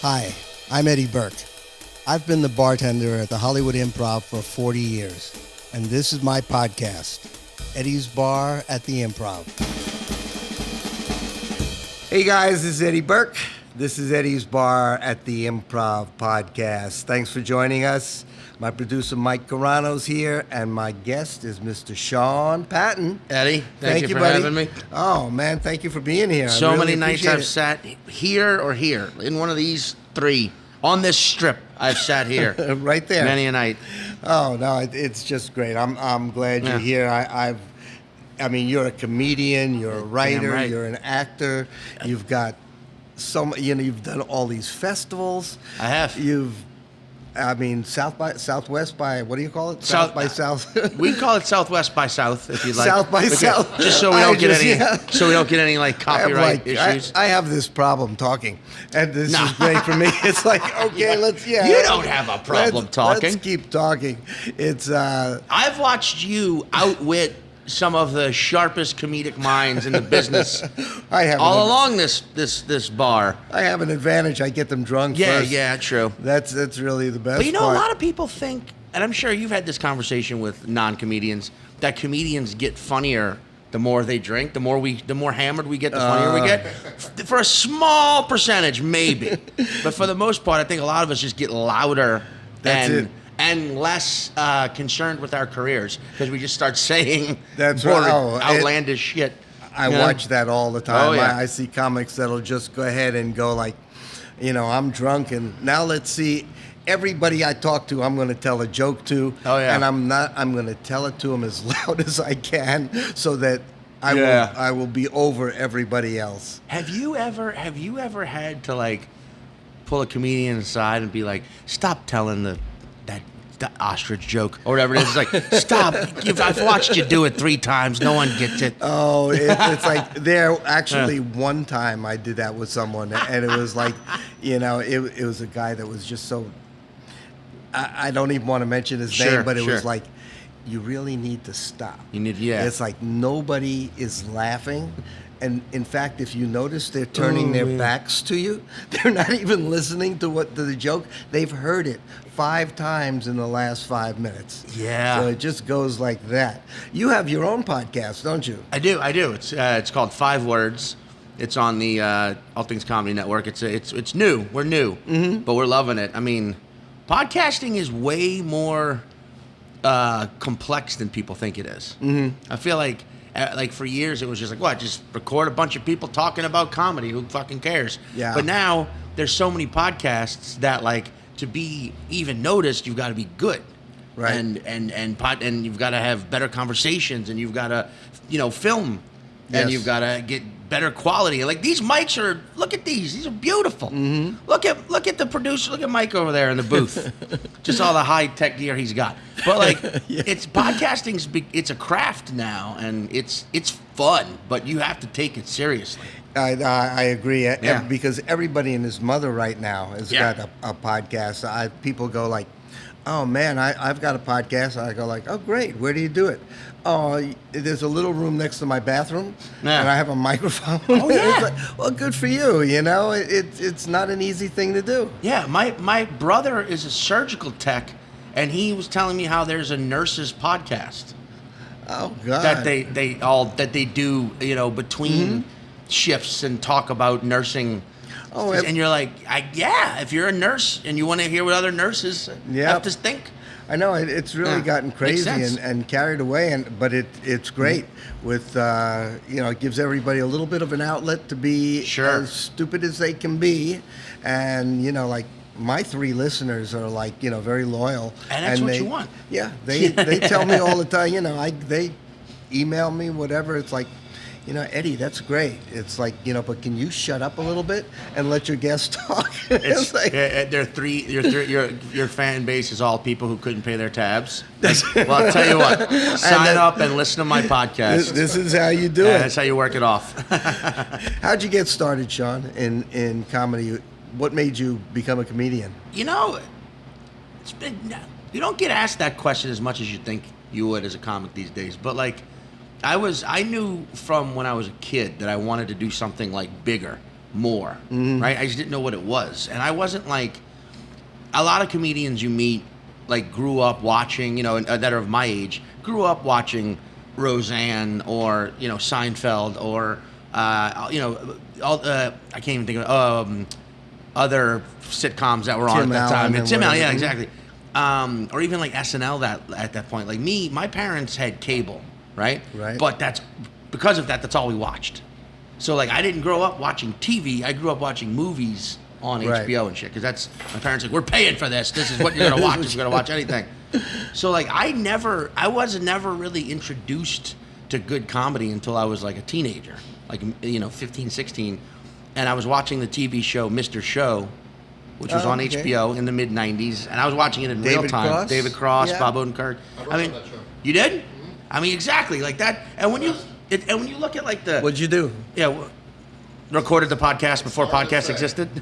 Hi, I'm Eddie Burke. I've been the bartender at the Hollywood Improv for 40 years, and this is my podcast, Eddie's Bar at the Improv. Hey guys, this is Eddie Burke. This is Eddie's Bar at the Improv podcast. Thanks for joining us. My producer Mike Carano's here, and my guest is Mr. Sean Patton. Eddie, thank you for buddy. having me. Oh man, thank you for being here. So I really many nights appreciate I've it. sat here or here, in one of these three, on this strip. I've sat here right there. many a night. Oh no, it's just great. I'm glad you're here. I mean, you're a comedian, you're a writer, right. you're an actor. You've got you've done all these festivals. I have. Southwest by, what do you call it? South by South. We call it Southwest by South, if you'd like. South by South. Just so we don't get any like copyright issues. I have this problem talking, and this is great for me. It's like, okay, You don't have a problem talking. Let's keep talking. It's I've watched you outwit some of the sharpest comedic minds in the business. Along this bar. I have an advantage. I get them drunk first. Yeah, true. That's really the best. But you know, part. a lot of people think, and I'm sure you've had this conversation with non-comedians, that comedians get funnier the more they drink, the more hammered we get, the funnier we get. For a small percentage, maybe, but for the most part, I think a lot of us just get louder and less concerned with our careers because we just start saying outlandish shit. I watch that all the time. Oh, yeah. I see comics that'll just go ahead and go like, I'm drunk, and now let's see. Everybody I talk to, I'm going to tell a joke to, and I'm going to tell it to them as loud as I can, so that I will be over everybody else. Have you ever had to like pull a comedian aside and be like, stop telling the ostrich joke or whatever it is? It's like, stop. I've watched you do it 3 times. No one gets it. Oh, it's like one time I did that with someone, and it was like, it was a guy that was just so, I don't even want to mention his name, but it was like, you really need to stop. It's like nobody is laughing. And in fact, if you notice, they're turning their backs to you. They're not even listening to the joke. They've heard it 5 times in the last 5 minutes. Yeah. So it just goes like that. You have your own podcast, don't you? I do. It's called 5 Words. It's on the All Things Comedy Network. It's new. We're new, but we're loving it. I mean, podcasting is way more complex than people think it is. I feel like for years it was just like, just record a bunch of people talking about comedy. Who fucking cares? Yeah. But now there's so many podcasts that, like, to be even noticed, you've got to be good. Right. And you've got to have better conversations, and you've got to, film, and you've got to get better quality. Like, these mics look at these. These are beautiful. Look at the producer. Look at Mike over there in the booth. Just all the high tech gear he's got. But like, it's podcasting's it's a craft now, and it's fun, but you have to take it seriously. I agree, because everybody and his mother right now has got a podcast. People go like, oh man, I've got a podcast. I go like, oh great, where do you do it? Oh, there's a little room next to my bathroom, and I have a microphone. Oh yeah. It's like, well, good for you. It's not an easy thing to do. Yeah, my brother is a surgical tech, and he was telling me how there's a nurses podcast. Oh God. That they do, between shifts and talk about nursing. Oh, and you're like, if you're a nurse and you want to hear what other nurses have to think. I know it's really gotten crazy and carried away, but it's great with it gives everybody a little bit of an outlet to be as stupid as they can be, and like my 3 listeners are like very loyal, and that's what you want. Yeah, they tell me all the time. They email me whatever. It's like, Eddie, that's great. It's like, but can you shut up a little bit and let your guests talk? It's like, your fan base is all people who couldn't pay their tabs. Well, I'll tell you what, sign up and listen to my podcast. This is how you do it. That's how you work it off. How'd you get started, Sean, in comedy? What made you become a comedian? You don't get asked that question as much as you think you would as a comic these days. But like, I knew from when I was a kid that I wanted to do something like bigger more, right? I just didn't know what it was. And I wasn't like, a lot of comedians you meet, like grew up watching, that are of my age, grew up watching Roseanne or, Seinfeld or, I can't even think of other sitcoms that were on Tim at that time. Allen Tim Allen, yeah, exactly. Or even like SNL at that point. Like me, my parents had cable, right? Right. But because of that, that's all we watched. So like I didn't grow up watching TV. I grew up watching movies on HBO and shit. Because my parents like, we're paying for this. This is what you're gonna watch. If you're gonna watch anything. So like I was never really introduced to good comedy until I was like a teenager, like 15, 16, and I was watching the TV show Mr. Show, which was on HBO in the mid '90s, and I was watching it in real time. Cross? David Cross, Yeah. Bob Odenkirk. I mean, that show. You did? Mm-hmm. I mean, exactly like that. And when you look at like the What'd you do? Yeah, recorded the podcast before podcasts existed. We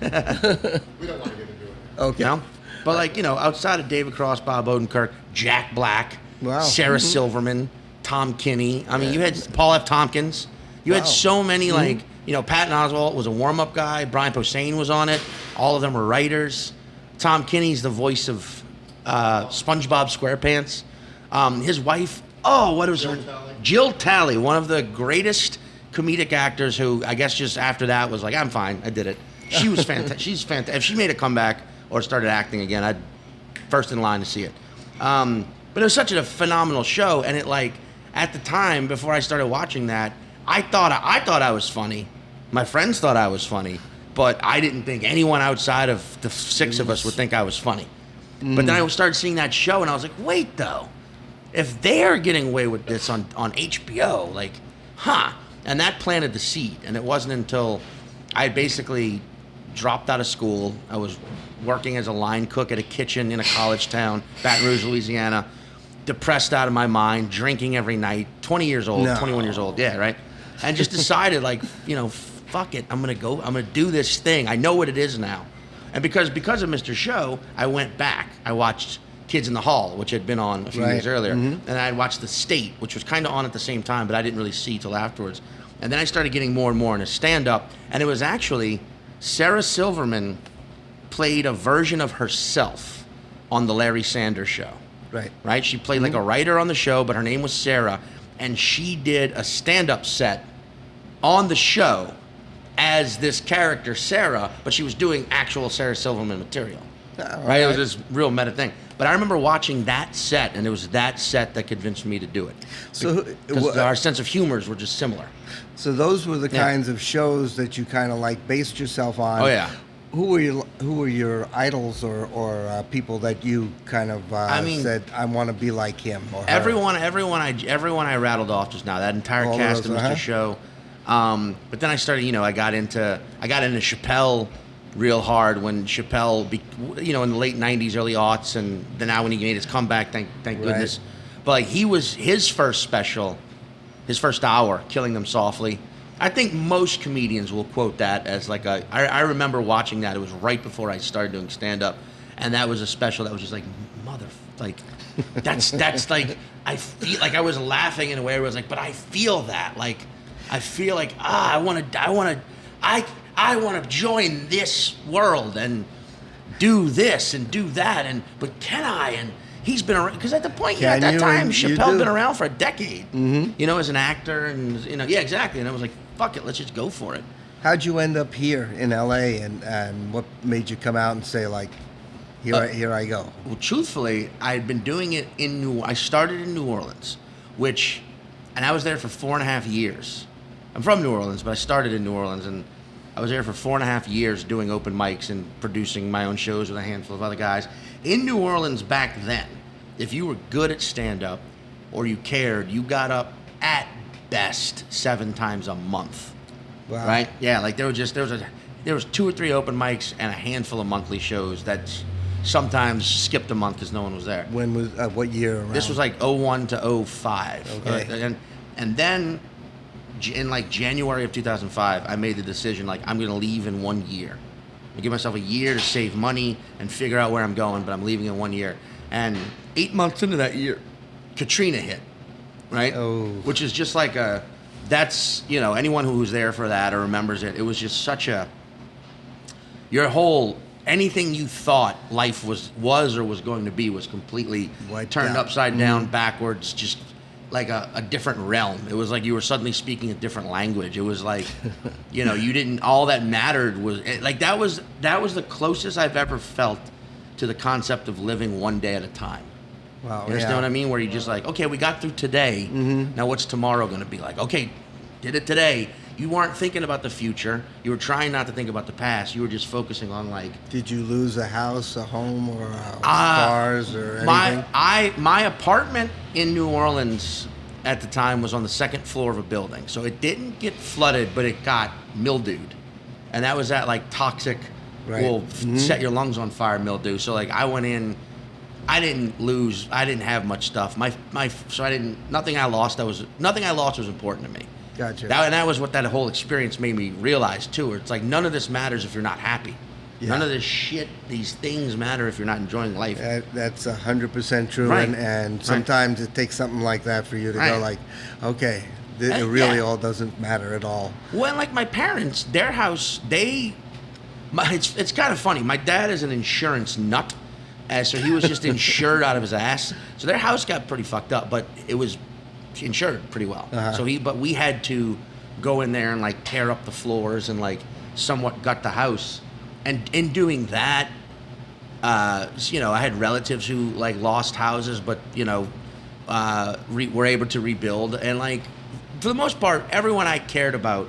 don't want to get into it. Okay. But like outside of David Cross, Bob Odenkirk, Jack Black, Wow. Sarah Silverman, Tom Kinney. I mean, you had Paul F. Tompkins. You had so many like. Patton Oswalt was a warm-up guy. Brian Posehn was on it. All of them were writers. Tom Kinney's the voice of SpongeBob SquarePants. His wife, what was her? Jill Talley, one of the greatest comedic actors who I guess just after that was like, I'm fine, I did it. She was fantastic. She's fantastic. If she made a comeback or started acting again, I'd first in line to see it. But it was such a phenomenal show, and it like at the time before I started watching that, I thought I was funny. My friends thought I was funny, but I didn't think anyone outside of the six of us would think I was funny. But then I started seeing that show, and I was like, wait, though. If they're getting away with this on HBO, like, And that planted the seed, and it wasn't until I basically dropped out of school. I was working as a line cook at a kitchen in a college town, Baton Rouge, Louisiana, depressed out of my mind, drinking every night, 21 years old, yeah, right? And just decided, like, fuck it, I'm gonna do this thing. I know what it is now. And because of Mr. Show, I went back. I watched Kids in the Hall, which had been on a few years earlier. And I watched The State, which was kind of on at the same time, but I didn't really see till afterwards. And then I started getting more and more into stand-up, and it was actually Sarah Silverman played a version of herself on the Larry Sanders Show. Right? She played like a writer on the show, but her name was Sarah, and she did a stand-up set on the show as this character, Sarah, but she was doing actual Sarah Silverman material. Right? It was this real meta thing. But I remember watching that set, and it was that set that convinced me to do it. So because our sense of humors were just similar. So those were the kinds of shows that you kind of like based yourself on. Oh yeah. Who were your idols or people that you kind of said I want to be like him or her? Everyone I rattled off just now. That entire cast of Mr. Show. But then I started, I got into Chappelle real hard when Chappelle, in the late '90s, early aughts, and then now when he made his comeback, thank goodness. But like his first special, his first hour, Killing Them Softly. I think most comedians will quote that as like I remember watching that. It was right before I started doing stand-up, and that was a special that was just like, that's like, I feel like I was laughing in a way where I was like, but I feel that. Like, I feel like, I want to join this world and do this and do that, but can I? And he's been around, because at the point, at that time, Chappelle been around for a decade, as an actor, and, yeah, exactly. And I was like, fuck it, let's just go for it. How'd you end up here in LA, and what made you come out and say, like, here I go? Well, truthfully, I had been doing it I started in New Orleans, and I was there for 4.5 years. I'm from New Orleans, but I started in New Orleans, and I was there for 4.5 years doing open mics and producing my own shows with a handful of other guys. In New Orleans back then, if you were good at stand-up or you cared, you got up at best 7 times a month. Wow. Right? Yeah, like there was 2 or 3 open mics and a handful of monthly shows that sometimes skipped a month because no one was there. When was what year around? This was like 01 to 05. Okay. And then in like January of 2005, I made the decision, like, I'm going to leave in 1 year. I give myself a year to save money and figure out where I'm going, but I'm leaving in 1 year. And 8 months into that year, Katrina hit, right? Oh. Which is just like anyone who was there for that or remembers it, it was just such a your whole anything you thought life was or was going to be was completely Wiped turned out. upside down, backwards, just like a different realm. It was like you were suddenly speaking a different language. It was like, you know, you didn't. All that mattered was like that was the closest I've ever felt to the concept of living one day at a time. Wow, You understand what I mean? Where you're just like, okay, we got through today. Now what's tomorrow going to be like? Okay, did it today. You weren't thinking about the future. You were trying not to think about the past. You were just focusing on like. Did you lose a house, a home, or cars or anything? My apartment in New Orleans at the time was on the second floor of a building, so it didn't get flooded, but it got mildewed, and that was that like toxic, Right. will set your lungs on fire mildew. So like I went in. I didn't have much stuff. Nothing I lost was important to me. Gotcha. That was what that whole experience made me realize too. It's like none of this matters if you're not happy. Yeah. None of this shit, these things matter if you're not enjoying life. That's 100% true, Right. and sometimes it takes something like that for you to go like, okay, it really all doesn't matter at all. Well, like my parents, their house, it's kind of funny. My dad is an insurance nut, so he was just insured out of his ass. So their house got pretty fucked up, but it was insured pretty well. But we had to go in there and like tear up the floors and like somewhat gut the house. And in doing that, you know, I had relatives who like lost houses, but you know, were able to rebuild. And like for the most part, everyone I cared about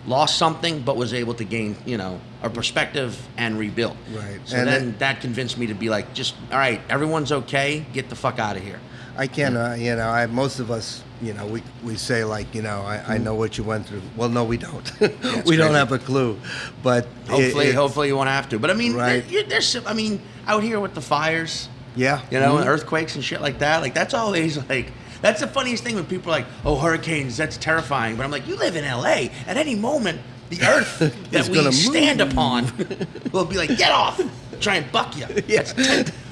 lost something, but was able to gain, you know, a perspective and rebuild. Right. So And then that convinced me to be like, just all right, everyone's okay. Get the fuck out of here. I can, you know, most of us, you know, we say like, you know, I know what you went through. Well, no, we don't. We don't have a clue. But Hopefully you won't have to. But I mean, Right. there's I mean, out here with the fires, yeah, you know, and earthquakes and shit like that. Like that's always like. That's the funniest thing when people are like, oh, hurricanes, that's terrifying. But I'm like, you live in L.A. At any moment, the earth that we stand upon will be like, get off. Try and buck you. Yes.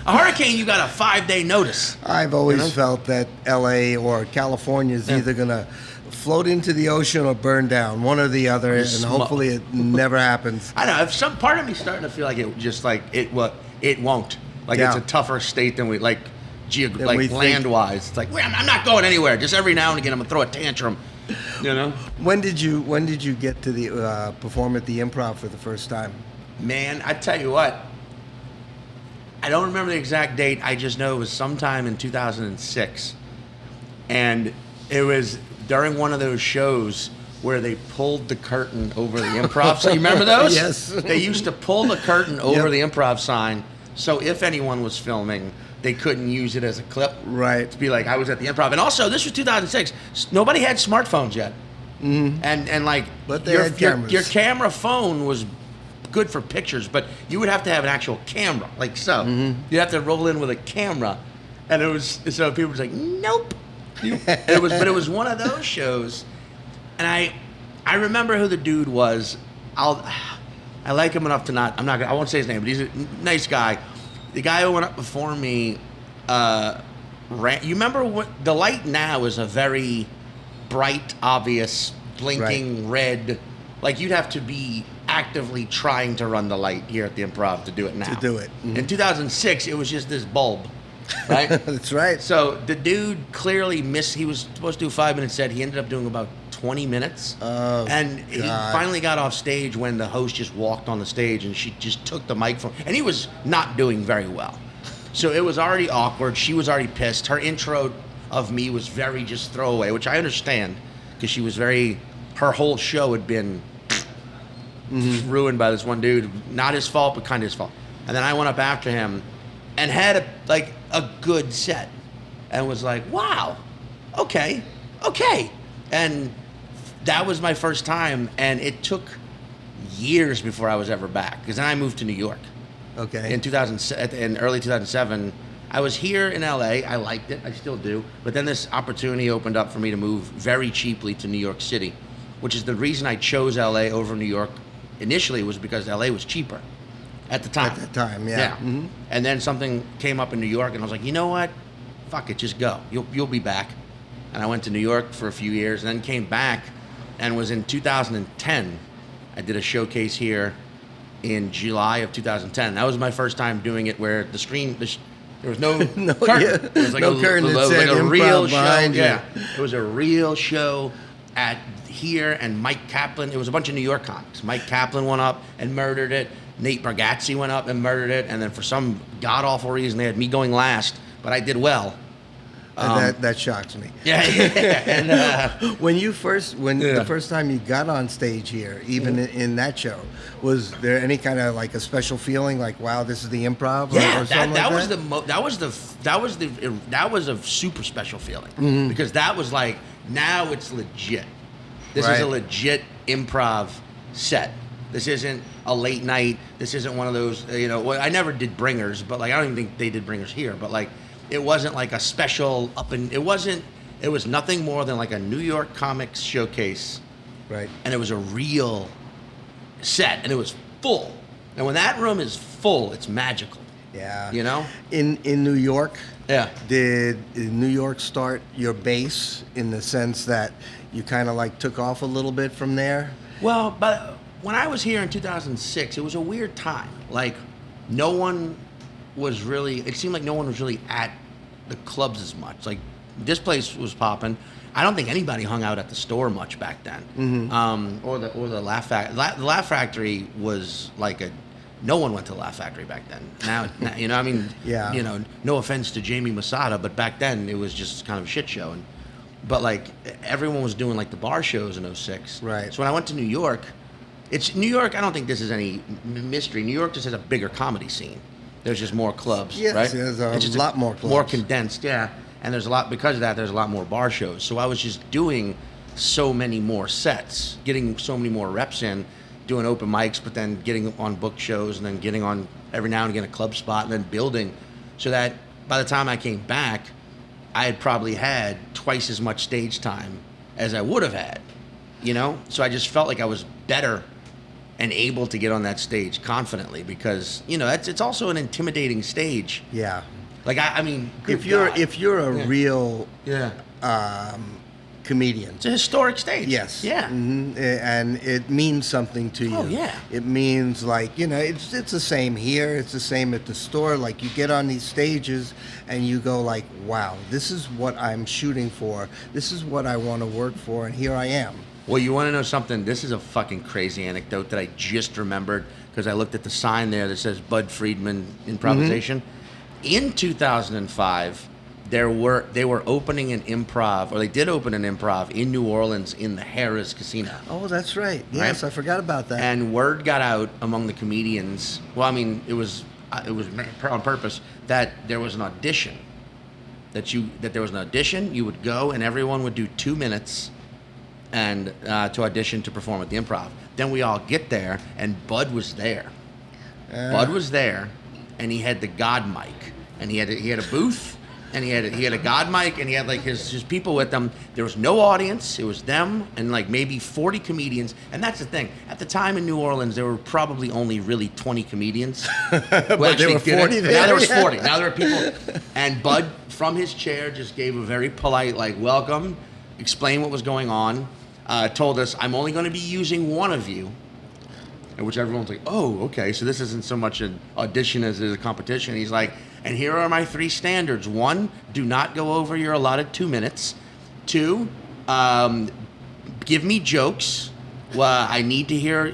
A hurricane, you got a 5-day notice. I've always felt that L.A. or California is either going to float into the ocean or burn down, one or the other, and hopefully it never happens. I don't know. If some part of me starting to feel like it just like it won't. Like it's a tougher state than we like. Land-wise, it's like I'm not going anywhere. Just every now and again, I'm gonna throw a tantrum. You know. When did you get to the perform at the Improv for the first time? Man, I tell you what. I don't remember the exact date. I just know it was sometime in 2006, and it was during one of those shows where they pulled the curtain over the Improv. So you remember those? Yes. They used to pull the curtain over the Improv sign, so if anyone was filming, they couldn't use it as a clip. Right. To be like, I was at the Improv. And also, this was 2006. Nobody had smartphones yet. Mm-hmm. And like, but they had cameras. Your camera phone was good for pictures, but you would have to have an actual camera, like so. Mm-hmm. You'd have to roll in with a camera. And it was, so people were like, nope. But it was one of those shows. And I remember who the dude was. I like him enough to I won't say his name, but he's a nice guy. The guy who went up before me, you remember what the light now is a very bright, obvious, blinking red. Like you'd have to be actively trying to run the light here at the Improv to do it now. To do it. Mm-hmm. In 2006, it was just this bulb, right? That's right. So the dude clearly missed. He was supposed to do 5 minutes set. He ended up doing about 20 minutes. Oh, and he finally got off stage when the host just walked on the stage and she just took the mic from him. And he was not doing very well. So it was already awkward. She was already pissed. Her intro of me was very just throwaway, which I understand because she was her whole show had been ruined by this one dude. Not his fault, but kind of his fault. And then I went up after him and had a good set and was like, wow, okay. And that was my first time, and it took years before I was ever back. Because then I moved to New York. Okay. In early 2007, I was here in LA. I liked it. I still do. But then this opportunity opened up for me to move very cheaply to New York City, which is the reason I chose LA over New York. Initially, was because LA was cheaper at the time. At the time, yeah. Mm-hmm. And then something came up in New York, and I was like, you know what? Fuck it, just go. You'll be back. And I went to New York for a few years, and then came back. And was in 2010, I did a showcase here in July of 2010. That was my first time doing it where the screen, there was no curtain. Yeah. It was like No curtain that said like a Improv real show. behind you. Yeah, it was a real show at here, and Mike Kaplan. It was a bunch of New York comics. Mike Kaplan went up and murdered it. Nate Bargatze went up and murdered it. And then for some god awful reason, they had me going last, but I did well. That shocks me. Yeah. And When the first time you got on stage here, even in that show, was there any kind of like a special feeling, like wow, this is the Improv? Yeah, or something that like that was a super special feeling because that was like now it's legit. This is a Right. legit improv set. This isn't a late night. This isn't one of those, well, I never did bringers, but like I don't even think they did bringers here, but like it wasn't like a special it was nothing more than like a New York comics showcase. Right. And it was a real set and it was full. And when that room is full, it's magical. Yeah. You know? In New York, Yeah. did New York start your base in the sense that you kind of like took off a little bit from there? Well, but when I was here in 2006, it was a weird time. Like, no one was really, it seemed like no one was really at the clubs as much. Like, this place was popping. I don't think anybody hung out at the store much back then. Or the Laugh Factory. The Laugh Factory was like no one went to the Laugh Factory back then. Now Yeah. No offense to Jamie Masada, but back then it was just kind of a shit show. But like everyone was doing like the bar shows in 06. Right. So when I went to New York, New York, I don't think this is any mystery. New York just has a bigger comedy scene. There's just more clubs, Yes, right? there's It's a just lot more clubs. More condensed, yeah. And there's a lot, because of that, there's a lot more bar shows. So I was just doing so many more sets, getting so many more reps in, doing open mics, but then getting on book shows and then getting on every now and again a club spot and then building. So that by the time I came back, I had probably had twice as much stage time as I would have had, So I just felt like I was better and able to get on that stage confidently because, it's also an intimidating stage. Yeah. Like, I mean, good If you're God. a real Yeah. comedian. It's a historic stage. Yes. Yeah. And it means something to you. Oh, yeah. It means like, it's the same here. It's the same at the store. Like you get on these stages and you go like, wow, this is what I'm shooting for. This is what I want to work for. And here I am. Well, you want to know something? This is a fucking crazy anecdote that I just remembered because I looked at the sign there that says Bud Friedman Improvisation. In 2005, they were opening an improv, or they did open an improv in New Orleans in the Harrah's Casino. Oh, that's right. Yes, Right? I forgot about that. And word got out among the comedians. Well, I mean, it was on purpose that there was an audition. That there was an audition. You would go, and everyone would do 2 minutes, and to audition to perform at the Improv. Then we all get there, and Bud was there. Bud was there, and he had the God mic, and he had a booth. And he had a God mic, and he had like his people with him. There was no audience. It was them and like maybe 40 comedians. And that's the thing. At the time in New Orleans, there were probably only really 20 comedians. But there were 40 there. Now there was 40. Now there were people. And Bud, from his chair, just gave a very polite like welcome, explained what was going on, told us, I'm only going to be using one of you. And which everyone's like, oh, okay, so this isn't so much an audition as it is a competition. He's like, and here are my 3 standards. 1, do not go over your allotted 2 minutes. 2, give me jokes. Well, I need to hear,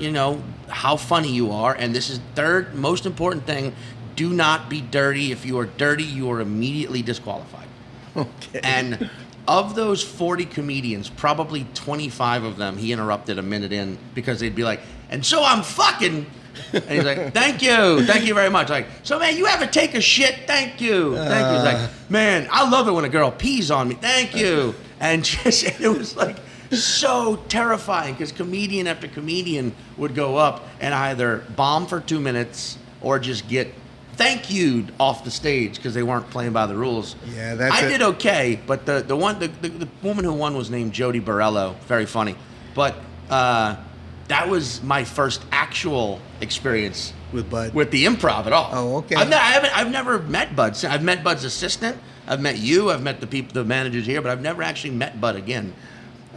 how funny you are. And this is 3rd, most important thing, do not be dirty. If you are dirty, you are immediately disqualified. Okay. And of those 40 comedians, probably 25 of them, he interrupted a minute in because they'd be like, and so I'm fucking, and he's like, thank you very much. Like, so man, you ever take a shit? Thank you. He's like, man, I love it when a girl pees on me. Thank you. And it was like so terrifying because comedian after comedian would go up and either bomb for 2 minutes or just get thank you off the stage because they weren't playing by the rules. Yeah, I did okay, but the woman who won was named Jody Borello. Very funny, but that was my first actual experience With Bud. with the Improv at all. Oh, okay. I've never met Bud. I've met Bud's assistant. I've met you. I've met the managers here, but I've never actually met Bud again.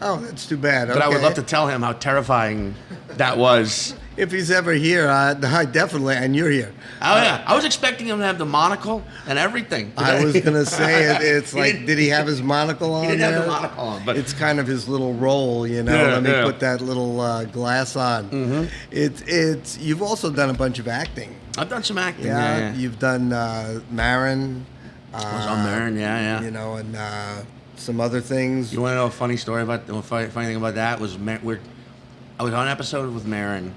Oh, that's too bad. But I would love to tell him how terrifying that was. If he's ever here, I definitely, and you're here. Oh, yeah. I was expecting him to have the monocle and everything. I was going to say, it's like, did he have his monocle on? He didn't there? have the monocle on. But it's kind of his little role, you know. Yeah, Let me yeah. put that little glass on. Mm-hmm. It's. You've also done a bunch of acting. I've done some acting. Yeah, Yeah. you've done Maron. I was on Maron, yeah. You know, and some other things. You want to know a funny story about the funny thing about that was I was on an episode with Maron.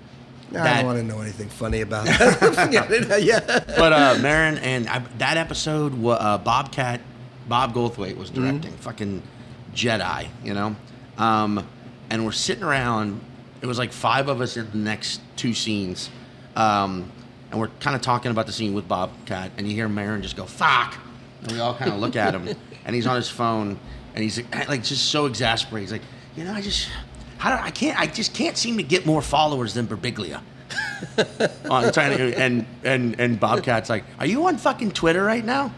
No, I don't want to know anything funny about that. Yeah. But Maron and that episode, Bob Goldthwait was directing. Fucking Jedi, you know. And we're sitting around. It was like 5 of us in the next 2 scenes, and we're kind of talking about the scene with Bobcat, and you hear Maron just go "fuck," and we all kind of look at him, and he's on his phone, and he's like just so exasperated. He's like, you know, I just can't seem to get more followers than Birbiglia. On trying to, and Bobcat's like, are you on fucking Twitter right now?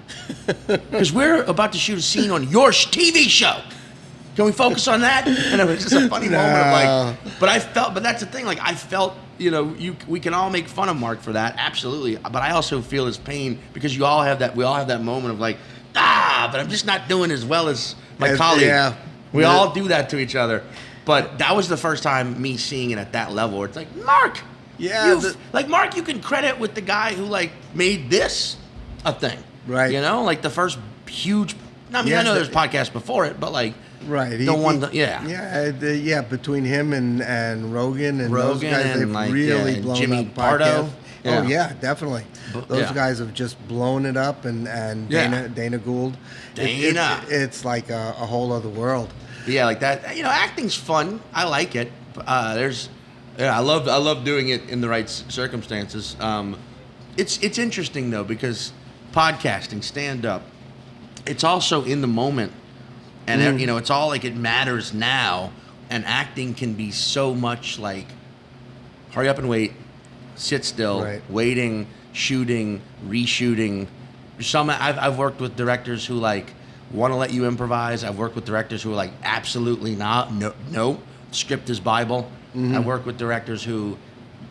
Because we're about to shoot a scene on your TV show. Can we focus on that? And it was just a funny moment of like, but that's the thing. Like I felt, you know, we can all make fun of Mark for that, absolutely. But I also feel his pain because we all have that moment of like, but I'm just not doing as well as my colleague. Yeah. We all do that to each other. But that was the first time me seeing it at that level. Where it's like, Mark, Mark, you can credit with the guy who like made this a thing, right? You know, like the first huge. I mean, I know there's podcasts before it, but like, right? Between him and Rogan and those guys, they've like, really and blown Jimmy up Pardo. podcasts. Yeah. Oh yeah, definitely. Those guys have just blown it up, and Dana Gould. It's like a whole other world. Yeah, like that. You know, acting's fun. I like it. I love doing it in the right circumstances. It's interesting though because podcasting, stand up, it's also in the moment, and you know, it's all like it matters now. And acting can be so much like, hurry up and wait, sit still, waiting, shooting, reshooting. I've worked with directors who like want to let you improvise. I've worked with directors who are like, absolutely not, no, script is Bible. I work with directors who,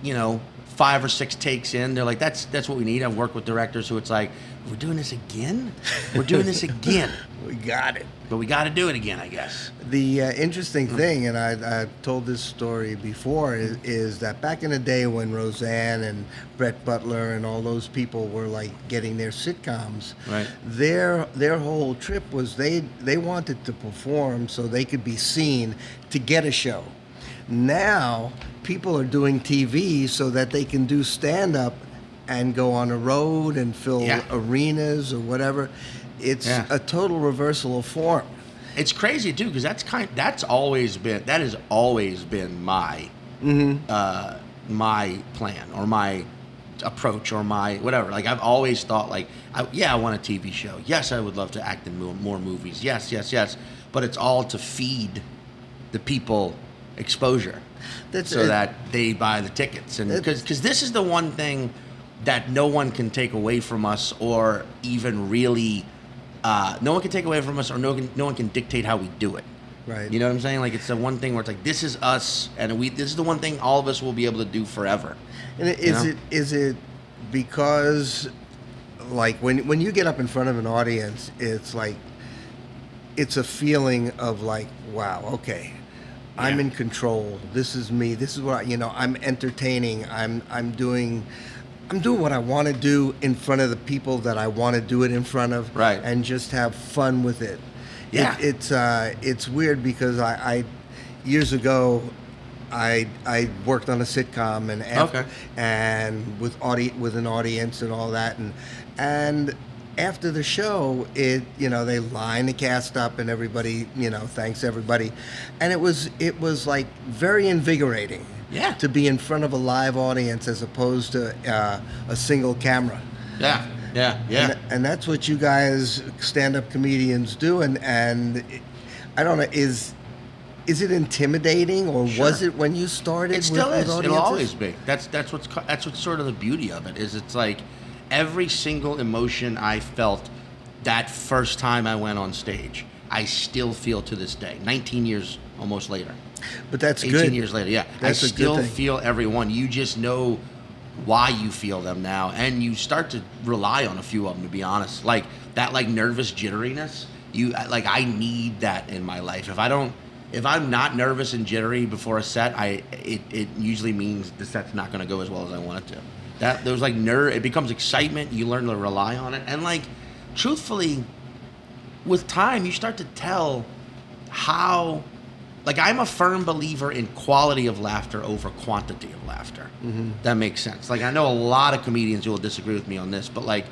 you know, 5 or 6 takes in, they're like, that's what we need. I've worked with directors who it's like, we're doing this again? We're doing this again. We got it. But we got to do it again, I guess. The interesting thing, and I've told this story before, is that back in the day when Roseanne and Brett Butler and all those people were like getting their sitcoms, right? Their whole trip was they wanted to perform so they could be seen to get a show. Now people are doing TV so that they can do stand-up and go on a road and fill arenas or whatever. It's a total reversal of form. It's crazy too because that has always been my my plan or my approach or my whatever. Like I've always thought like, I want a TV show. Yes, I would love to act in more movies. Yes. But it's all to feed the people exposure that they buy the tickets. And because this is the one thing that no one can take away from us or even really, no one can take away from us or no one can dictate how we do it. Right. You know what I'm saying? Like it's the one thing where it's like, this is us and this is the one thing all of us will be able to do forever. And is it because like when you get up in front of an audience, it's like, it's a feeling of like, wow, okay, I'm in control. This is me. This is what I'm entertaining. I'm doing what I want to do in front of the people that I want to do it in front of, right? And just have fun with it. Yeah, it's weird because I years ago I worked on a sitcom and with an audience and all that and after the show, they line the cast up and everybody, thanks everybody. And it was like very invigorating to be in front of a live audience as opposed to a single camera. Yeah. And that's what you guys stand-up comedians do. And I don't know, is it intimidating or was it when you started? It still is. With It'll always be. That's what's sort of the beauty of it is it's like, every single emotion I felt that first time I went on stage, I still feel to this day, 19 years almost later. But that's 18 good. years later, yeah. That's I a good still thing. feel every one. You just know why you feel them now, and you start to rely on a few of them, to be honest. Like that, like nervous jitteriness. I need that in my life. If I'm not nervous and jittery before a set, it usually means the set's not going to go as well as I want it to. There's like it becomes excitement. You learn to rely on it, and like, truthfully, with time, you start to tell how. Like, I'm a firm believer in quality of laughter over quantity of laughter. Mm-hmm. That makes sense. Like, I know a lot of comedians who will disagree with me on this, but like,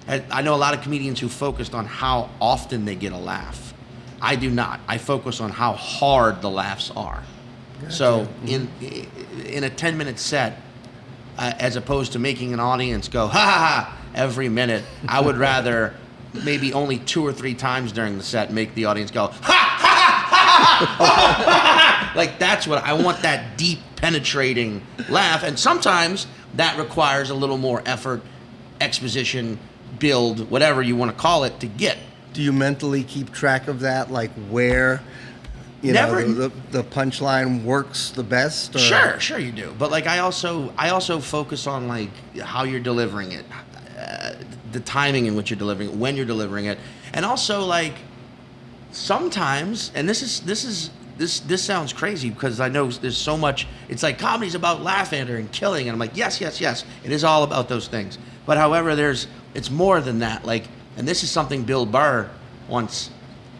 I know a lot of comedians who focused on how often they get a laugh. I do not. I focus on how hard the laughs are. Gotcha. So in a 10-minute set, as opposed to making an audience go, ha ha ha, every minute, I would rather maybe only 2 or 3 times during the set make the audience go, ha ha ha. Like, that's what I want, that deep penetrating laugh. And sometimes that requires a little more effort, exposition, build, whatever you want to call it, to get. Do you mentally keep track of that, like where the punchline works the best? Or? Sure you do. But like, I also focus on like how you're delivering it, the timing in which you're delivering it, when you're delivering it, and also like, sometimes, and this sounds crazy because I know there's so much. It's like comedy's about laughing and killing, and I'm like, yes, it is all about those things. But however, it's more than that. Like, and this is something Bill Burr once.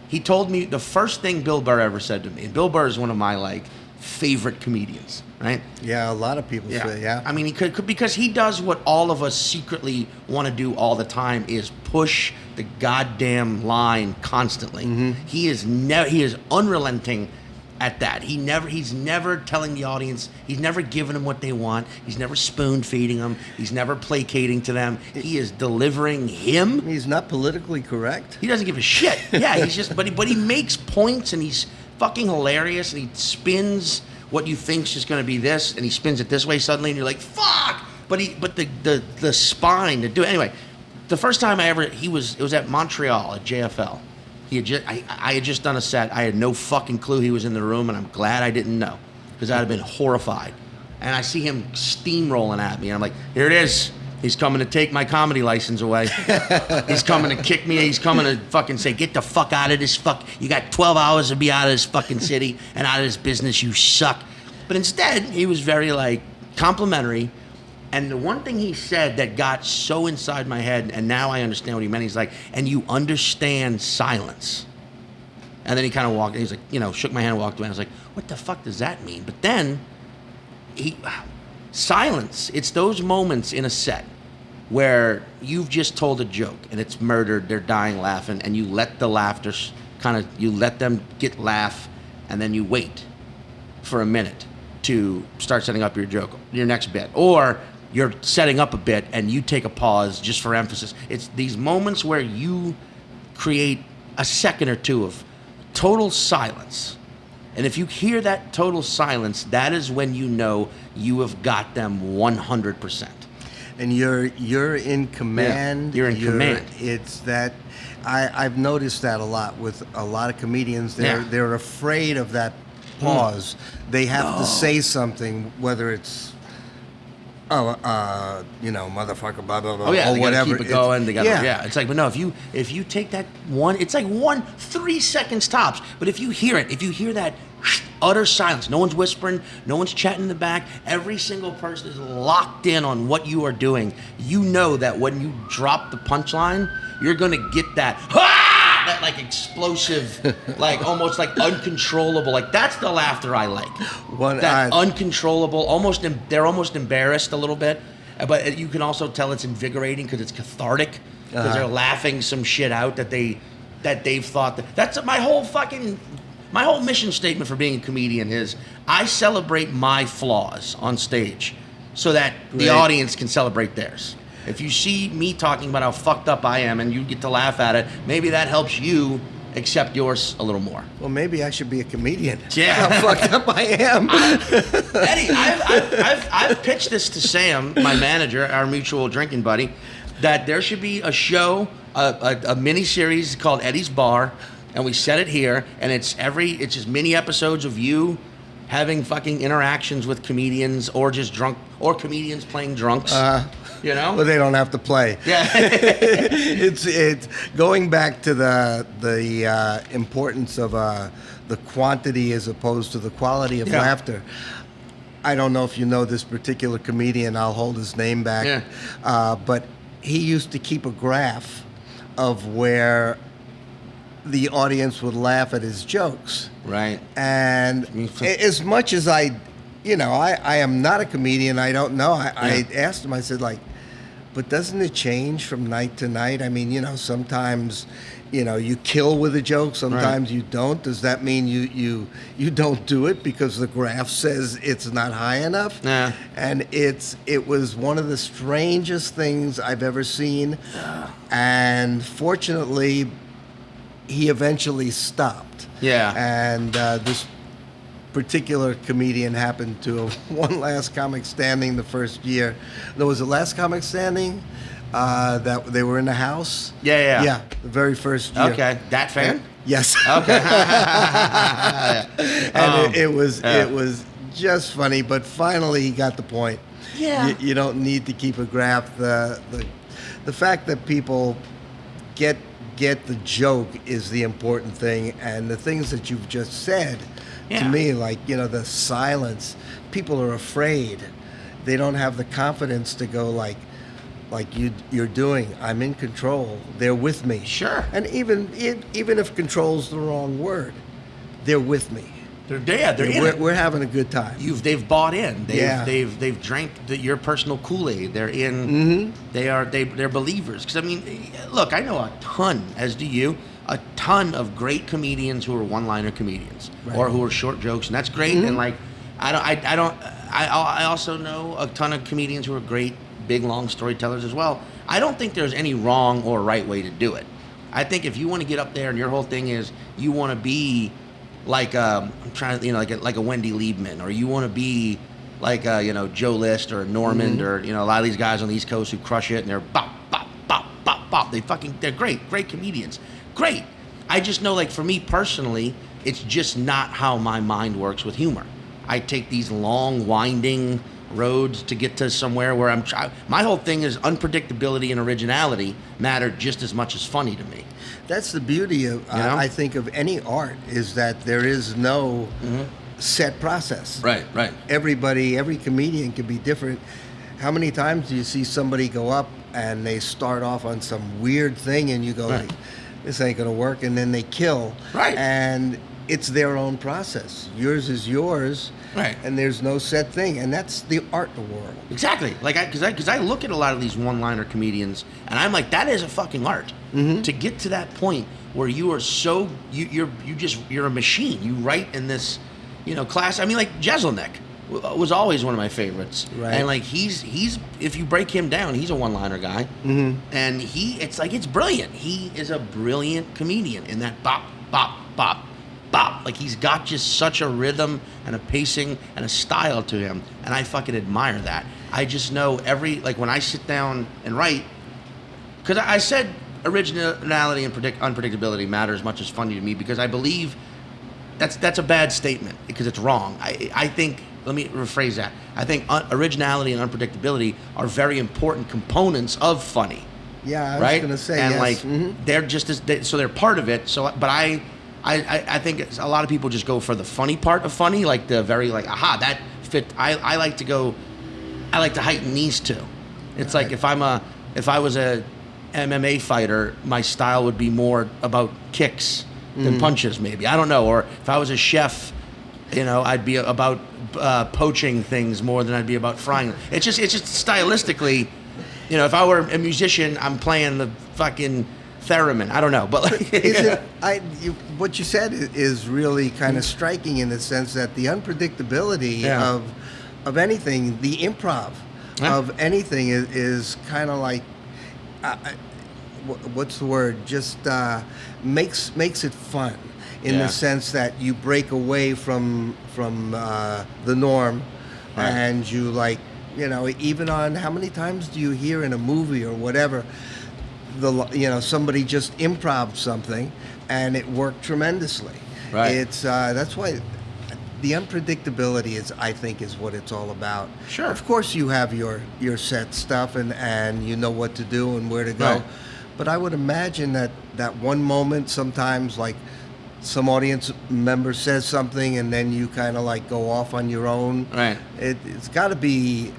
He told me the first thing Bill Burr ever said to me. And Bill Burr is one of my like favorite comedians, right? Yeah, a lot of people say, yeah. I mean, he could because he does what all of us secretly want to do all the time, is push the goddamn line constantly. Mm-hmm. He is unrelenting at that. He's never telling the audience, he's never giving them what they want, he's never spoon feeding them, he's never placating to them. He is delivering him. He's not politically correct. He doesn't give a shit. Yeah, he's just but he makes points, and he's fucking hilarious, and he spins what you think's just going to be this, and he spins it this way suddenly, and you're like, fuck. But the spine to do it. Anyway, the first time it was at Montreal at JFL. I had just done a set. I had no fucking clue he was in the room, and I'm glad I didn't know, because I'd have been horrified. And I see him steamrolling at me, and I'm like, here it is. He's coming to take my comedy license away. He's coming to kick me. He's coming to fucking say, get the fuck out of this you got 12 hours to be out of this fucking city and out of this business, you suck. But instead, he was very like complimentary. And the one thing he said that got so inside my head, and now I understand what he meant, he's like, and you understand silence. And then he kind of walked, he's like, shook my hand and walked away. I was like, what the fuck does that mean? But then, silence, it's those moments in a set where you've just told a joke, and it's murdered, they're dying laughing, and you let the laughter you let them get laugh, and then you wait for a minute to start setting up your next bit. Or you're setting up a bit and you take a pause just for emphasis. It's these moments where you create a second or two of total silence. And if you hear that total silence, that is when you know you have got them 100%. And you're in command. Yeah, you're in command. It's that I've noticed that a lot with a lot of comedians. They're afraid of that pause. They have to say something, whether it's motherfucker, blah blah blah, or they whatever. Keep it going. It's like, but no, if you take that one, it's like 3 seconds tops. But if you hear that utter silence, no one's whispering, no one's chatting in the back, every single person is locked in on what you are doing. You know that when you drop the punchline, you're gonna get that that like explosive, like almost like uncontrollable, like that's the laughter I like. Uncontrollable, they're almost embarrassed a little bit, but you can also tell it's invigorating because it's cathartic, because they're laughing some shit out that they've thought that's my whole mission statement for being a comedian is I celebrate my flaws on stage so that the audience can celebrate theirs. If you see me talking about how fucked up I am and you get to laugh at it, maybe that helps you accept yours a little more. Well, maybe I should be a comedian. Yeah. How fucked up I am. Eddie, I've pitched this to Sam, my manager, our mutual drinking buddy, that there should be a show, a mini series called Eddie's Bar, and we set it here, and it's just mini episodes of you having fucking interactions with comedians, or just drunk, or comedians playing drunks. You know? Well, they don't have to play. Yeah. It's going back to the importance of the quantity as opposed to the quality of laughter. I don't know if you know this particular comedian. I'll hold his name back. Yeah. But he used to keep a graph of where the audience would laugh at his jokes. Right. And as much as I am not a comedian, I don't know. I asked him, I said, like, but doesn't it change from night to night? I mean, sometimes, you kill with a joke, sometimes you don't. Does that mean you don't do it because the graph says it's not high enough? Yeah. And it was one of the strangest things I've ever seen. And fortunately, he eventually stopped. Yeah. And this particular comedian happened to have one Last Comic Standing the first year. There was a Last Comic Standing that they were in the house. Yeah. Yeah, the very first year. Okay. That fan? Yes. Okay. And it was just funny, but finally he got the point. Yeah. You don't need to keep a graph. The fact that people get the joke is the important thing, and the things that you've just said to me, like the silence. People are afraid. They don't have the confidence to go like you're doing. I'm in control. They're with me. Sure. And even if control's the wrong word, they're with me. They're in it. We're having a good time. They've bought in. They've drank your personal Kool-Aid. They're in. Mm-hmm. They're believers. Because I mean, look, I know a ton, as do you, a ton of great comedians who are one-liner comedians or who are short jokes, and that's great. Mm-hmm. And like, I also know a ton of comedians who are great big long storytellers as well. I don't think there's any wrong or right way to do it. I think if you want to get up there and your whole thing is you want to be like I'm trying to like a Wendy Liebman, or you want to be like Joe List or Normand, or a lot of these guys on the East Coast who crush it and they're bop bop bop bop bop. They're great comedians. Great. I just know, like, for me personally, it's just not how my mind works with humor. I take these long winding roads to get to somewhere where my whole thing is unpredictability and originality matter just as much as funny to me. That's the beauty of I think of any art, is that there is no set process. Right. Every comedian can be different. How many times do you see somebody go up and they start off on some weird thing and you go, like, this ain't gonna work, and then they kill. Right. And it's their own process. Yours is yours. Right. And there's no set thing, and that's the art world. Exactly. Like, because I look at a lot of these one-liner comedians, and I'm like, that is a fucking art. Mm-hmm. To get to that point where you are so you're a machine. You write in this, class. I mean, like Jeselnik was always one of my favorites. Right. And like he's if you break him down, he's a one-liner guy. Mm-hmm. And it's brilliant. He is a brilliant comedian in that bop bop bop bop. Like, he's got just such a rhythm and a pacing and a style to him, and I fucking admire that. I just know when I sit down and write, because I said originality and unpredictability matter as much as funny to me, because I believe that's a bad statement, because it's wrong. I think, let me rephrase that. I think originality and unpredictability are very important components of funny. Yeah, I was going to say, and yes. They're just so they're part of it. So, but I think a lot of people just go for the funny part of funny, like the very aha, that fit. I like to heighten these two. It's like if I was a MMA fighter, my style would be more about kicks than punches, maybe. I don't know. Or if I was a chef, I'd be about poaching things more than I'd be about frying. It's just stylistically, if I were a musician, I'm playing the fucking theremin. I don't know, but what you said is really kind of striking, in the sense that the unpredictability of anything, the improv of anything is kind of like, what's the word? Just makes it fun, in the sense that you break away from the norm, and you even on, how many times do you hear in a movie or whatever, somebody just improv something and it worked tremendously. Right. It's that's why the unpredictability I think is what it's all about. Sure. Of course, you have your set stuff and you know what to do and where to go, Right. but I would imagine that one moment sometimes, like some audience member says something and then you kind of like go off on your own. Right. It's got to be,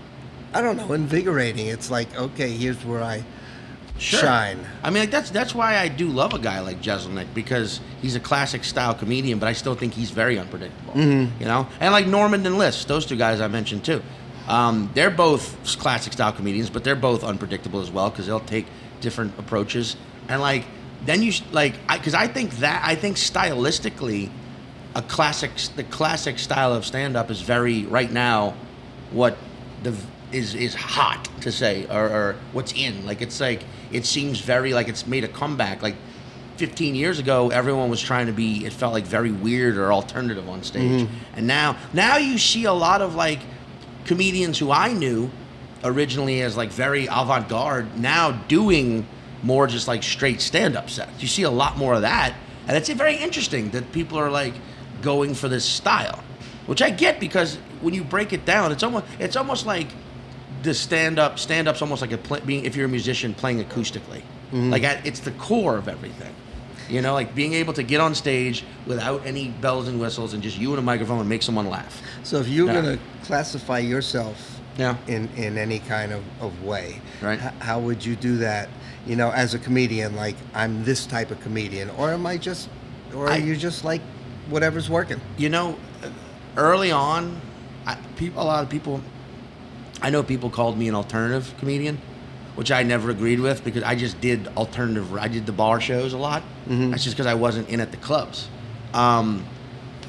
I don't know, invigorating. It's like, okay, here's where I shine. I mean, like, that's why I do love a guy like Jeselnik, because he's a classic style comedian, but I still think he's very unpredictable. Mm-hmm. You know, and like Norman and List, those two guys I mentioned too. They're both classic style comedians, but they're both unpredictable as well because they'll take different approaches. And like then you like, because I think stylistically, the classic style of stand up is very right now what is hot to say or what's in. Like it's like it seems very like it's made a comeback. Like 15 years ago, everyone was trying to be. It felt like very weird or alternative on stage, and now you see a lot of like comedians who I knew originally as like very avant-garde now doing more just like straight stand-up sets. You see a lot more of that, and it's very interesting that people are like going for this style, which I get because when you break it down, it's almost like the stand-up's almost like being if you're a musician playing acoustically, like it's the core of everything. You know, like being able to get on stage without any bells and whistles and just you and a microphone and make someone laugh. So if you're going to classify yourself Yeah. in any kind of way, Right. How would you do that? You know, as a comedian, like I'm this type of comedian, or are you just like whatever's working? You know, early on, a lot of people, I know people called me an alternative comedian, which I never agreed with because I just did alternative. I did the bar shows a lot. That's just because I wasn't in at the clubs.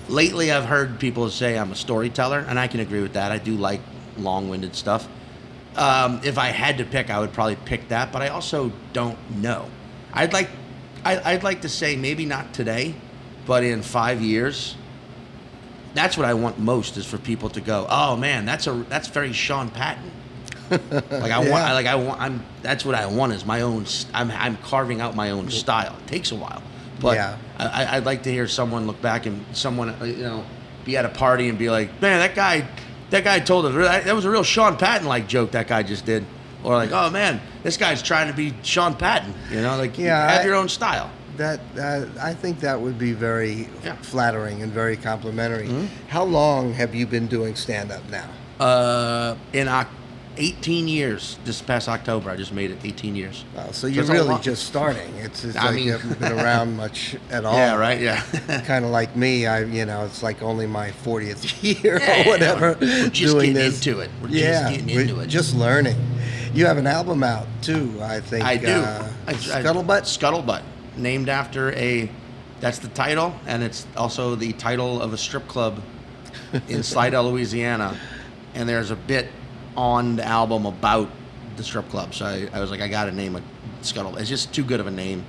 Lately, I've heard people say I'm a storyteller, and I can agree with that. I do like long-winded stuff. If I had to pick, I would probably pick that, but I also don't know. I'd like to say maybe not today, but in 5 years. That's what I want most is for people to go, oh man, that's very Sean Patton. That's what I want is my own. I'm carving out my own style. It takes a while, but Yeah. I'd like to hear someone look back and someone be at a party and be like, man, that guy told us that was a real Sean Patton like joke that guy just did, or like, oh man, this guy's trying to be Sean Patton. Have your own style. That I think that would be very flattering and very complimentary. How long have you been doing stand-up now? 18 years. This past October, I just made it 18 years. Wow, so you're really just starting. It's like you haven't been around much at all. Yeah, right. Yeah. Kind of like me. It's like only my 40th year or whatever. We're just doing getting this. into it. We're just getting into it. Just learning. You have an album out too, I think. I do. Scuttlebutt. Scuttlebutt, named after that's the title, and it's also the title of a strip club in Slidell, Louisiana. And there's a bit on the album about the strip club, so I was like, I gotta name it Scuttlebutt. It's just too good of a name,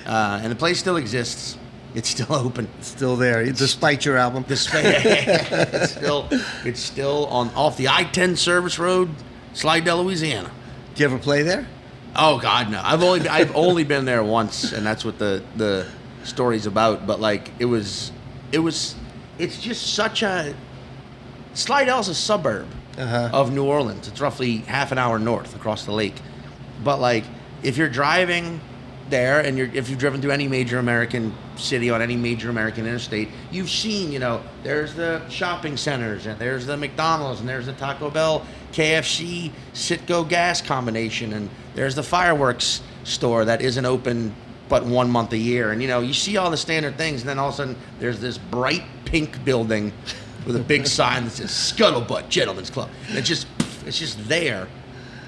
and the place still exists. It's still open. It's still there, despite your album. It's still off the I-10 service road, Slidell, Louisiana. Did you ever play there? Oh God, no! I've only been there once, and that's what the story's about. But like, it's just such a Slidell's a suburb of New Orleans. It's roughly half an hour north across the lake. But like, if you're driving there and if you've driven through any major American city on any major American interstate, you've seen, there's the shopping centers and there's the McDonald's and there's the Taco Bell, KFC, Citgo gas combination, and there's the fireworks store that isn't open but 1 month a year. And you see all the standard things, and then all of a sudden there's this bright pink building with a big sign that says Scuttlebutt Gentlemen's Club. And it's just there.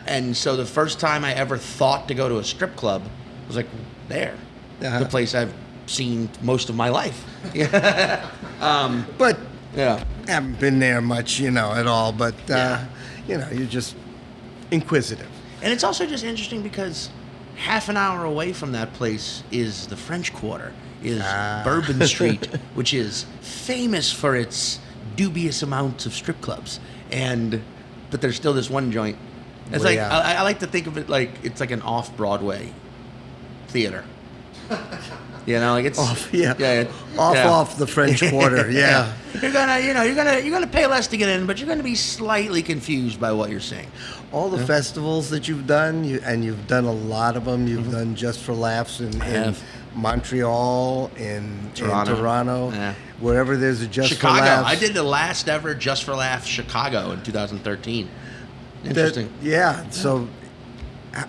And so the first time I ever thought to go to a strip club was like there. The place I've seen most of my life. But yeah, haven't been there much, at all. But you're just inquisitive. And it's also just interesting because half an hour away from that place is the French Quarter, is Bourbon Street, which is famous for its dubious amounts of strip clubs. But there's still this one joint. It's I like to think of it like it's like an off-Broadway theater. You know, like it's Off the French Quarter. Yeah. You're gonna pay less to get in, but you're gonna be slightly confused by what you're seeing. All the festivals that you've done, you've done a lot of them. You've done Just for Laughs in Montreal, in Toronto, wherever there's a Just Chicago. for Laughs. I did the last ever Just for Laughs Chicago in 2013. Interesting. So,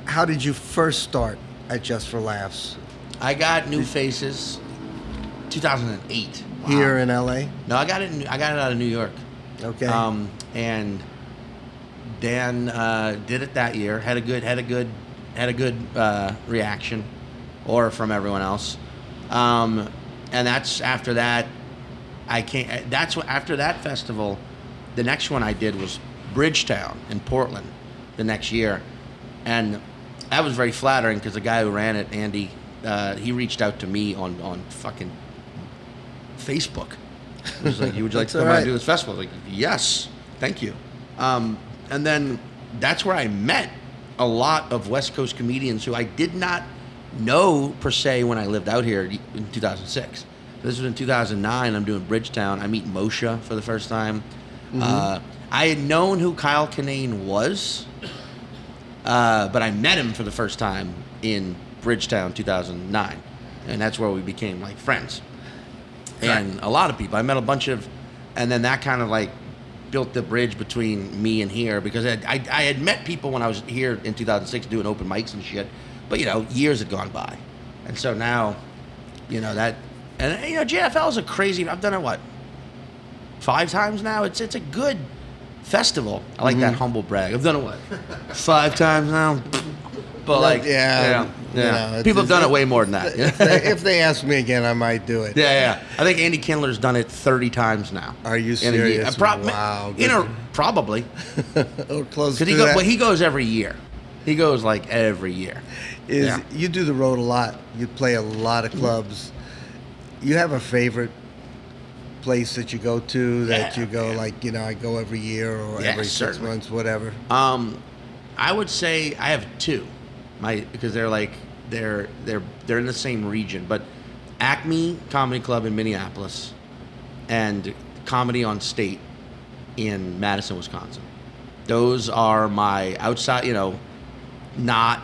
how did you first start at Just for Laughs? I got New Faces, 2008. Wow. Here in LA? No, I got it out of New York. Okay. And Dan did it that year. Had a good reaction, or from everyone else. And that's after that. After that festival, the next one I did was Bridgetown in Portland, the next year, and that was very flattering because the guy who ran it, Andy, he reached out to me on fucking Facebook. He was like, "Would you like to come out and do this festival?" I was like, "Yes, thank you." And then that's where I met a lot of West Coast comedians who I did not know per se when I lived out here in 2006. This was in 2009. I'm doing Bridgetown. I meet Moshe for the first time. I had known who Kyle Kinane was, but I met him for the first time in Bridgetown 2009, and that's where we became like friends. And a lot of people, I met a bunch of, and then that kind of like built the bridge between me and here, because I had met people when I was here in 2006 doing open mics and shit, but years had gone by, and so now, JFL is a crazy. I've done it 5 times now. It's a good festival. I like that humble brag. I've done it 5 times now. But people have done it way more than that. If they ask me again, I might do it. Yeah. I think Andy Kindler's done it 30 times now. Are you serious? Wow. Probably. Or close to that. Well, he goes every year. He goes like every year. You do the road a lot. You play a lot of clubs. You have a favorite place that you go to that you go I go every year or every 6 months, whatever? I would say I have 2. Because they're in the same region, but Acme Comedy Club in Minneapolis and Comedy on State in Madison, Wisconsin. Those are my outside,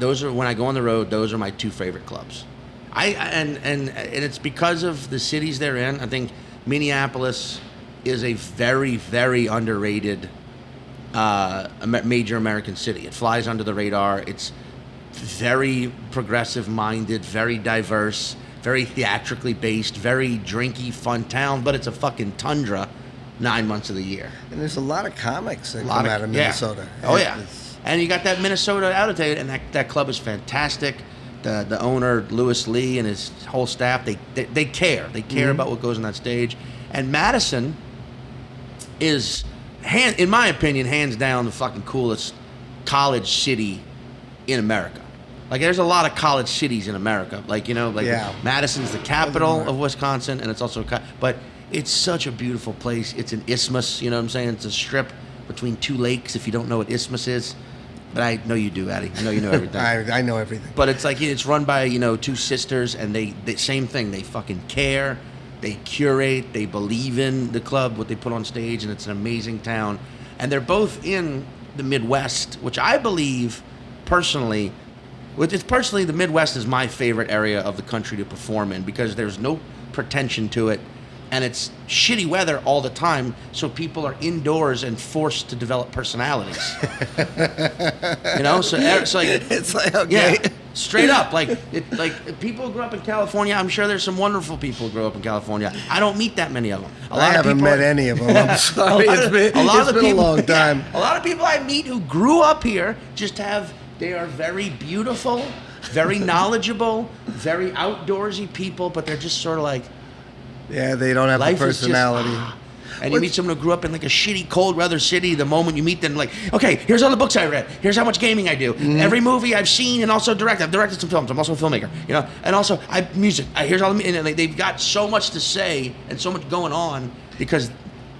those are when I go on the road, those are my 2 favorite clubs. And it's because of the cities they're in. I think Minneapolis is a very, very underrated major American city. It flies under the radar. It's very progressive-minded, very diverse, very theatrically based, very drinky, fun town, but it's a fucking tundra 9 months of the year. And there's a lot of comics that come out of Minnesota. Oh, yeah. And you got that Minnesota attitude, and that club is fantastic. The owner, Louis Lee, and his whole staff, they care. They care about what goes on that stage. And Madison is, in my opinion, hands down the fucking coolest college city in America. Like, there's a lot of college cities in America. Madison's the capital of Wisconsin, and it's also, but it's such a beautiful place. It's an isthmus, you know what I'm saying? It's a strip between 2 lakes, if you don't know what isthmus is. But I know you do, Addy. I know you know everything. I know everything. But it's it's run by, 2 sisters, and they same thing. They fucking care. They curate. They believe in the club, what they put on stage, and it's an amazing town. And they're both in the Midwest, which I believe, personally, the Midwest is my favorite area of the country to perform in, because there's no pretension to it, and it's shitty weather all the time, so people are indoors and forced to develop personalities. So it's like okay. Yeah, straight up, people who grew up in California. I'm sure there's some wonderful people who grew up in California. I don't meet that many of them. I haven't met any of them. I'm sorry. It's been a long time. Yeah, a lot of people I meet who grew up here they are very beautiful, very knowledgeable, very outdoorsy people, but they're just sort of like, they don't have a personality. And you meet someone who grew up in like a shitty cold weather city. The moment you meet them, okay, here's all the books I read. Here's how much gaming I do. Every movie I've seen and also directed. I've directed some films. I'm also a filmmaker, And also music. Here's all the, and they've got so much to say and so much going on because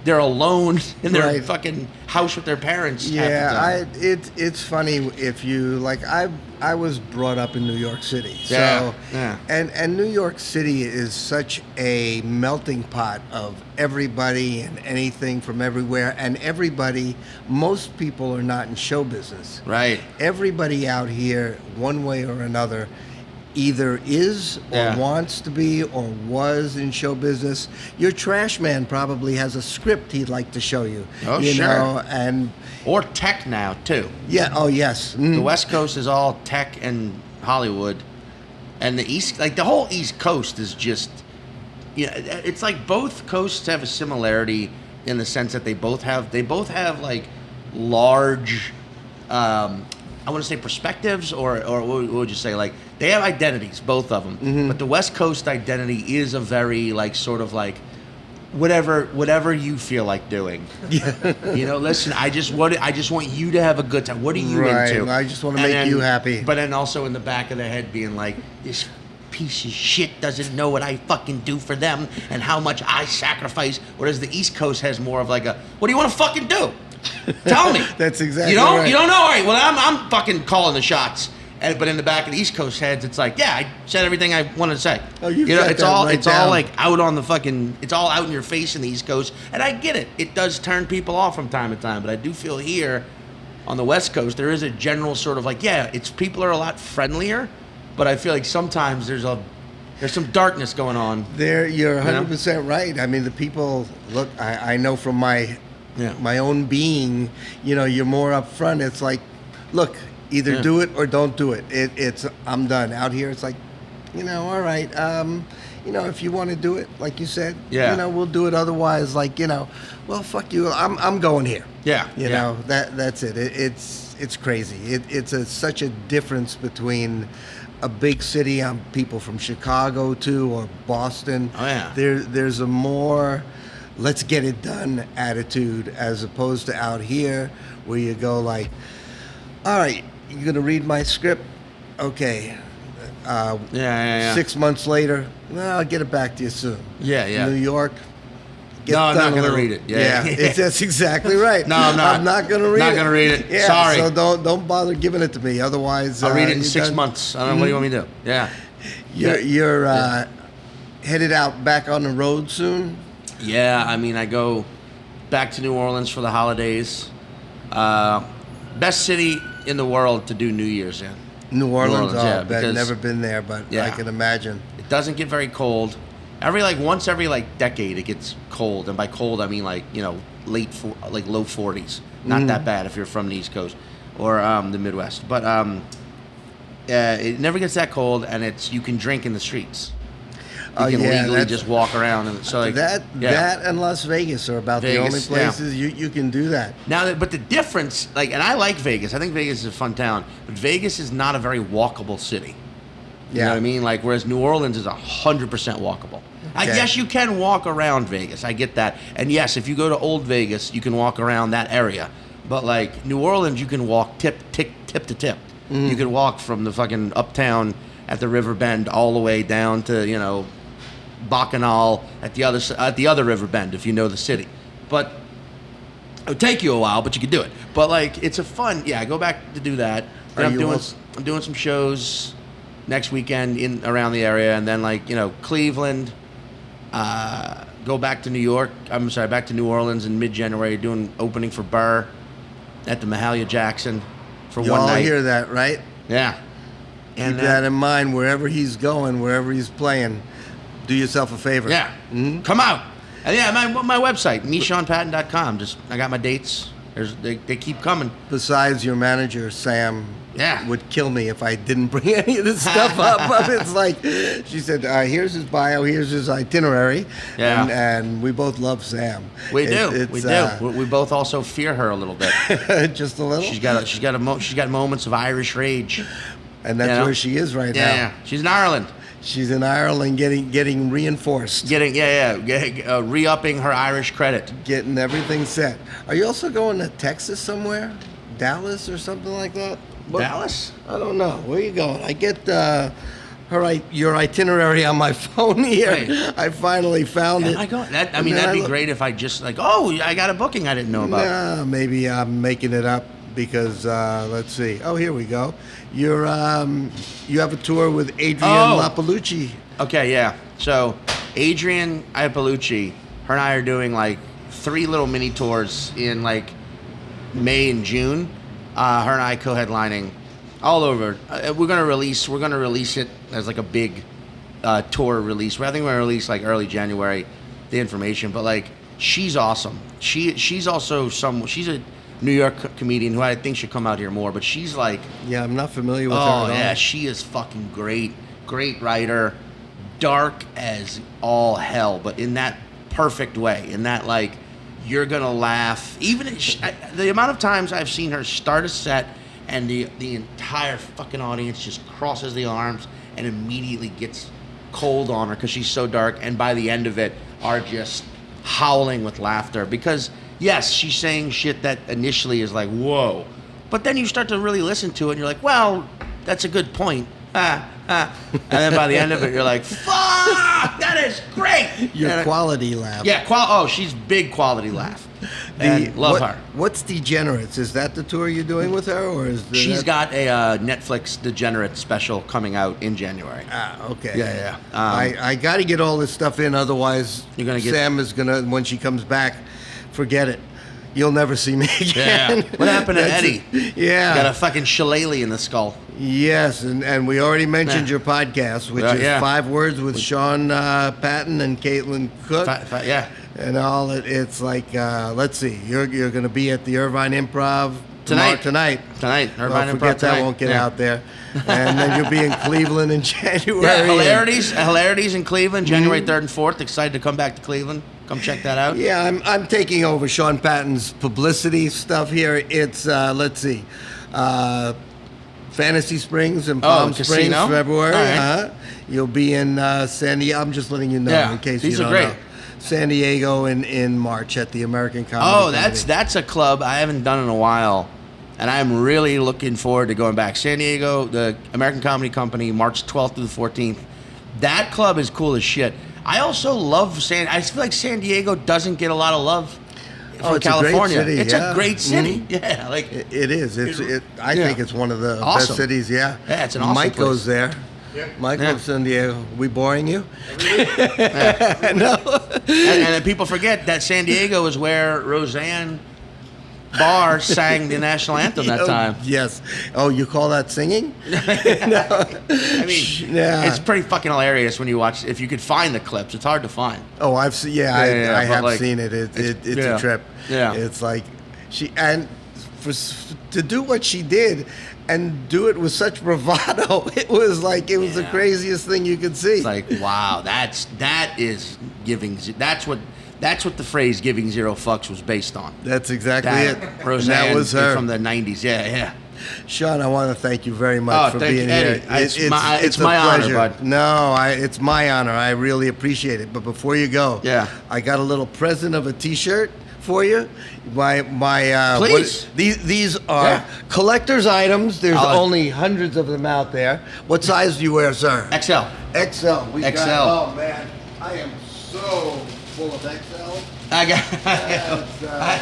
they're alone in their Right. fucking house with their parents. half the Yeah, time. it's funny if you like. I was brought up in New York City, so Yeah. and New York City is such a melting pot of everybody and anything from everywhere, and everybody. Most people are not in show business. Right. Everybody out here, one way or another, either is or Yeah. wants to be or was in show business. Your trash man probably has a script he'd like to show you. Oh, you sure. know, and Or tech now too. yeah, oh yes. Mm. The West Coast is all tech and Hollywood, and the East, like the whole East Coast, is just, it's like both coasts have a similarity in the sense that they both have like large, I want to say perspectives, or what would you say, like they have identities, both of them. Mm-hmm. But the West Coast identity is a very like sort of like whatever you feel like doing. Listen, I just want you to have a good time. What are you Right, into? I just want to And make then- you happy. But then also in the back of the head being like, this piece of shit doesn't know what I fucking do for them and how much I sacrifice. Whereas the East Coast has more of like a, what do you want to fucking do? Tell me. That's exactly You don't right. you don't know? All right, well I'm fucking calling the shots. But in the back of the East Coast heads, it's like, yeah, I said everything I wanted to say. Oh, you've got it's that all right it's all down. like out on the fucking, it's all out in your face in the East Coast, and I get it. It does turn people off from time to time, but I do feel here on the West Coast there is a general sort of like, yeah, it's people are a lot friendlier, but I feel like sometimes there's some darkness going on. You're 100% right. I mean, the people, look, I know from my own being, you're more upfront. It's like, look, either do it or don't do it. It's I'm done. Out here, it's like, all right, if you want to do it, like you said, we'll do it. Otherwise, like, well, fuck you. I'm going here. Yeah. You know, that's it. It's crazy. It's such a difference between a big city. I'm people from Chicago too, or Boston. Oh yeah. There's a more let's get it done attitude as opposed to out here where you go like, all right, you're gonna read my script, okay. 6 months later, well, I'll get it back to you soon. Yeah. New York. No, I'm not gonna read it. Yeah. That's exactly right. No, I'm not. I'm not gonna read it. Not gonna read it. Yeah, Sorry. So don't bother giving it to me. Otherwise, I'll read it in you're 6 done. months. I don't know, what do you want me to do? Yeah. You're headed out back on the road soon. Yeah, I mean, I go back to New Orleans for the holidays. Best city in the world to do New Year's in. New Orleans, yeah, I've because- never been there, but I can imagine. It doesn't get very cold. Once every decade it gets cold, and by cold I mean low 40s. Not that bad if you're from the East Coast or the Midwest. But it never gets that cold, and you can drink in the streets. You can legally just walk around, and so that and Las Vegas are about the only Vegas, places you can do that. Now, but the difference, and I like Vegas. I think Vegas is a fun town, but Vegas is not a very walkable city. You know what I mean? Whereas New Orleans is 100% walkable. Okay. Yes, you can walk around Vegas. I get that. And yes, if you go to Old Vegas, you can walk around that area. But New Orleans, you can walk tip to tip. Mm-hmm. You can walk from the fucking uptown at the river bend all the way down to Bacchanal at the other river bend if you know the city. But it would take you a while, but you could do it. But it's a fun. Yeah, I go back to do that. Then I'm doing some shows next weekend around the area, and then Cleveland. Go back to New York. I'm sorry, back to New Orleans in mid-January, doing opening for Burr at the Mahalia Jackson for You one all night. hear that, right? Yeah. Keep that in mind wherever he's going, wherever he's playing. Do yourself a favor. Yeah. Mm-hmm. Come out. And yeah, my website, MeSeanPatton.com. I got my dates. They keep coming. Besides, your manager, Sam, Yeah. would kill me if I didn't bring any of this stuff up. It's like, she said, here's his bio, here's his itinerary. Yeah. And we both love Sam. We do. We both also fear her a little bit. Just a little? She's got moments of Irish rage. And that's where she is right now. Yeah. She's in Ireland. She's in Ireland getting reinforced. Re-upping her Irish credit. Getting everything set. Are you also going to Texas somewhere? Dallas or something like that? Dallas? I don't know. Where are you going? I your itinerary on my phone here. Right. I finally found it. I mean, that'd be great if I just like, oh, I got a booking I didn't know about. Nah, maybe I'm making it up because let's see. Oh, here we go. You have a tour with Adrienne LaPalucci. Okay, yeah. So Adrienne Iapolucci, her and I are doing like 3 little mini tours in like May and June. Her and I co-headlining all over. We're gonna release it as like a big tour release. I think we're gonna release like early January the information. But like, she's awesome. She's also she's a New York comedian who I think should come out here more. But she's like, yeah, I'm not familiar with her. Oh at all. yeah, she is fucking great. Great writer, dark as all hell, but in that perfect way. In that like, you're gonna laugh. Even the amount of times I've seen her start a set and the entire fucking audience just crosses the arms and immediately gets cold on her because she's so dark, and by the end of it are just howling with laughter because yes, she's saying shit that initially is like, whoa, but then you start to really listen to it and you're like, well, that's a good point. And then by the end of it you're like, fuck, that is great. Your quality laugh. Yeah, she's big quality laugh. And love her. What's Degenerates? Is that the tour you're doing with her, or is she's got a Netflix Degenerate special coming out in January? Ah, okay. Yeah. I got to get all this stuff in, otherwise Sam is gonna, when she comes back, forget it. You'll never see me again. Yeah. What happened to Eddie? Yeah. Got a fucking shillelagh in the skull. Yes, and we already mentioned your podcast, which is 5 Words with Sean Patton and Caitlin Cook. Yeah. And all it's like, let's see, you're going to be at the Irvine Improv tonight. Irvine Improv forget tonight. that won't get out there. And then you'll be in Cleveland in January. Yeah, Hilarities in Cleveland, January 3rd and 4th. Excited to come back to Cleveland. Come check that out. Yeah, I'm taking over Sean Patton's publicity stuff here. It's, let's see, Fantasy Springs and Palm Springs, casino? February. Right. You'll be in San Diego. I'm just letting you know in case these you are don't great. know. San Diego in March at the American Comedy Company. That's a club I haven't done in a while, and I'm really looking forward to going back. San Diego, the American Comedy Company, March 12th through the 14th. That club is cool as shit. I also love I feel like San Diego doesn't get a lot of love from California. A great city, it's a great city. Mm-hmm. Yeah, like it is. I think it's one of the best cities. Yeah. Yeah, it's an awesome Mike place. goes there. Yeah. Mike goes to San Diego. We boring you? No. And people forget that San Diego is where Roseanne Barr sang the national anthem that time. Yes. Oh, you call that singing? No. I mean, it's pretty fucking hilarious when you watch. If you could find the clips, it's hard to find. Oh, I've seen. Yeah, I have seen it. It's a trip. Yeah. It's like to do what she did and do it with such bravado. It was the craziest thing you could see. It's like, wow, that is giving. That's what the phrase "giving zero fucks" was based on. That's exactly it. Roseanne that was her from the '90s. Yeah. Sean, I want to thank you very much for being here. It's my pleasure. honor, bud. No, it's my honor. I really appreciate it. But before you go, I got a little present of a T-shirt for you. Please. These are collector's items. There's only hundreds of them out there. What size do you wear, sir? XL. XL. We XL. Oh man, I am so full of XL. I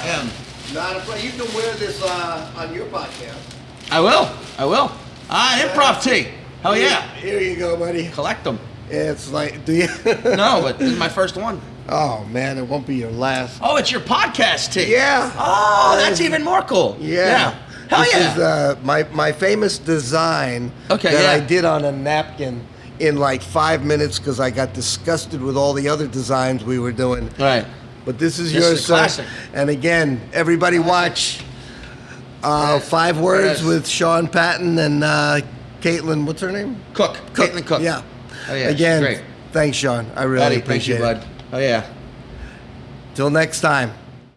am. Not afraid. You can wear this on your podcast. I will. Improv tee. Hell yeah. Here you go, buddy. Collect them. It's like, do you? No, but this is my first one. Oh man, it won't be your last. Oh, it's your podcast tee. Yeah. Oh, that's even more cool. Yeah. Hell this yeah. is my famous design that I did on a napkin in like 5 minutes because I got disgusted with all the other designs we were doing. Right. But this is yours, sir. Classic. And again, everybody watch 5 Words with Sean Patton and Caitlin. What's her name? Cook. Caitlin Cook. Yeah. Oh yeah. Again, great. Thanks, Sean. I really appreciate it. Thank you, bud. Oh yeah. Till next time.